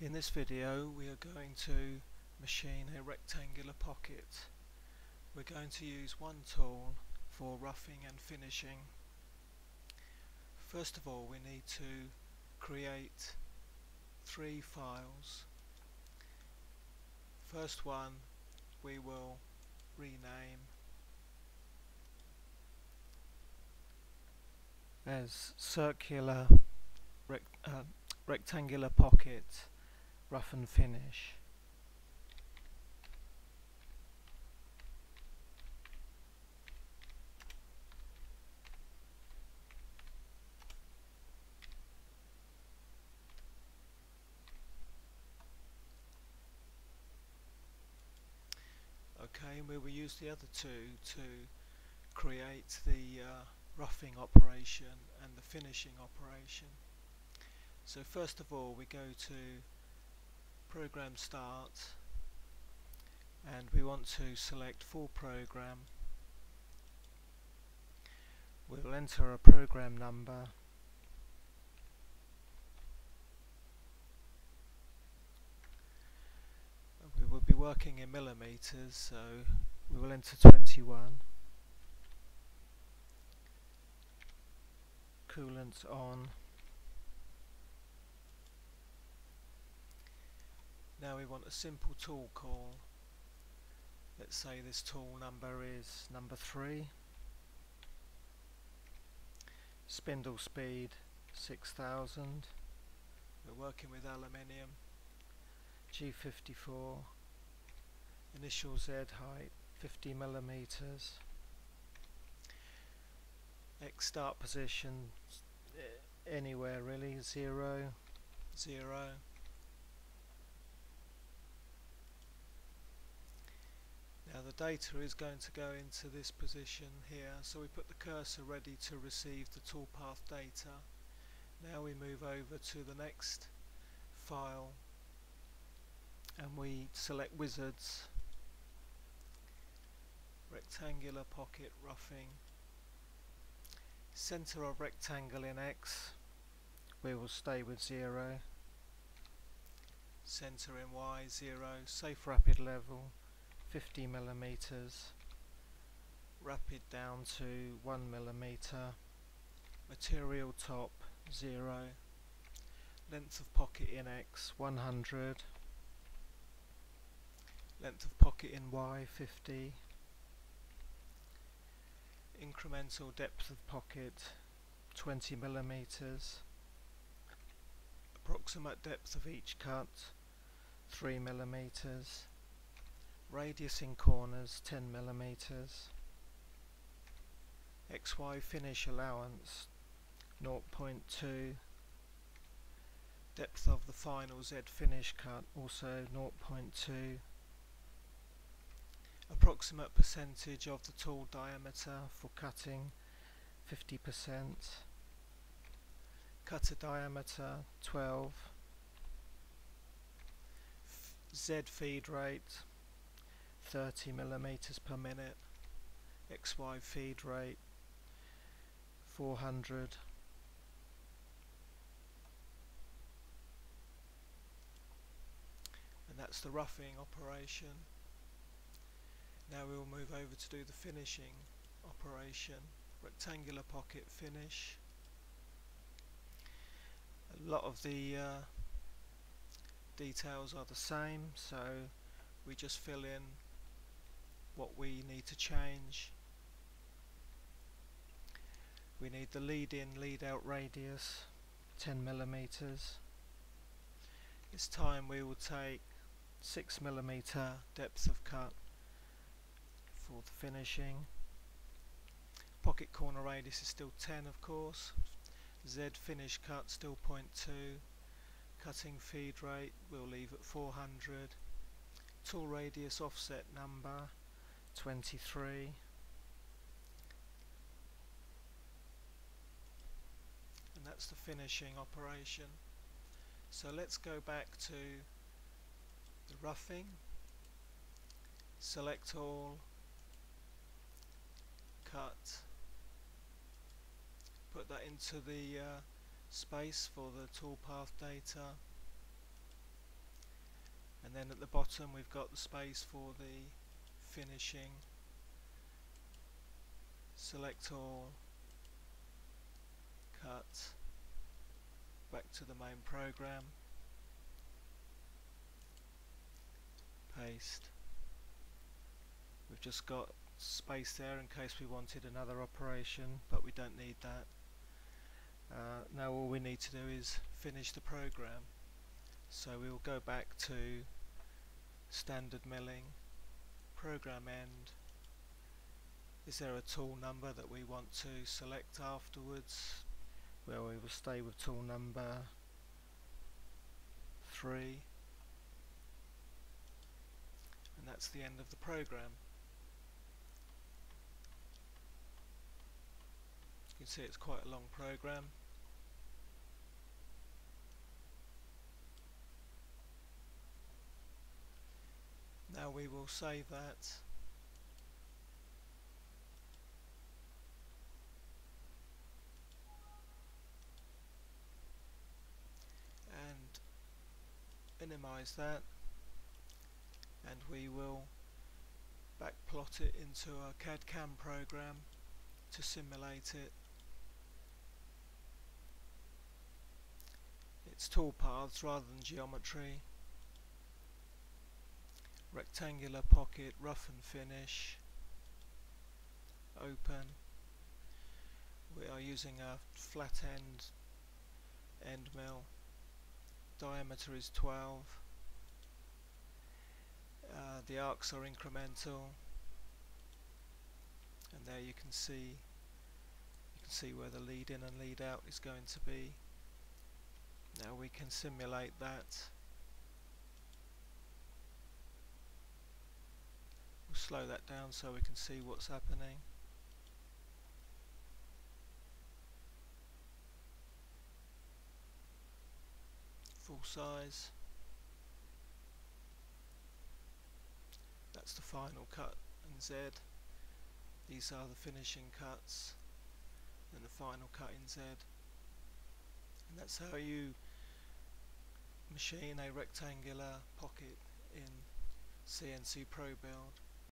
In this video we are going to machine a rectangular pocket. We're going to use one tool for roughing and finishing. First of all, we need to create 3 files. First one we will rename as rectangular pocket rough and finish. Okay, and we will use the other two to create the roughing operation and the finishing operation. So first of all, we go to Program Start and we want to select Full Program. We'll enter a program number . We will be working in millimeters, so we will enter 21. Coolant on. Now we want a simple tool call. Let's say this tool number is number 3. Spindle speed 6000. We're working with aluminium. G54. Initial Z height 50 millimeters. X start position anywhere really, 0, 0. Now the data is going to go into this position here, so we put the cursor ready to receive the toolpath data. Now we move over to the next file and we select Wizards, Rectangular Pocket Roughing. Center of rectangle in X, we will stay with 0. Center in Y, 0. Safe rapid level 50 millimeters. Rapid down to 1 millimeter. Material top 0. Length of pocket in X 100. Length of pocket in Y 50. Incremental depth of pocket 20 millimeters. Approximate depth of each cut 3 millimeters. Radius in corners 10 millimeters. XY finish allowance 0.2. Depth of the final Z finish cut also 0.2. Approximate percentage of the tool diameter for cutting 50%. Cutter diameter 12. Z feed rate 30 millimeters per minute. XY feed rate 400. And that's the roughing operation. Now we will move over to do the finishing operation. Rectangular pocket finish. A lot of the details are the same, so we just fill in what we need to change. We need the lead in, lead out radius 10 millimeters. This time we will take 6 millimeter depth of cut for the finishing. Pocket corner radius is still 10, of course. Z finish cut still 0.2. Cutting feed rate we'll leave at 400. Tool radius offset number 23. And that's the finishing operation. So let's go back to the roughing. Select all. Cut. Put that into the space for the toolpath data. and then at the bottom we've got the space for the finishing. Select all, cut, back to the main program, paste. We've just got space there in case we wanted another operation, but we don't need that. Now all we need to do is finish the program. So we'll go back to standard milling, program end. Is there a tool number that we want to select afterwards? Well, we will stay with tool number 3, and that's the end of the program. You can see it's quite a long program. Now we will save that. And minimize that, and we will backplot it into a CAD/CAM program to simulate it. It's toolpaths rather than geometry. Rectangular pocket, rough and finish, open. We are using a flat end mill. Diameter is 12. The arcs are incremental, and there you can see where the lead in and lead out is going to be. Now we can simulate that. We'll slow that down so we can see what's happening. Full size. That's the final cut in Z. These are the finishing cuts and the final cut in Z. And that's how you machine a rectangular pocket in CNC ProBuild.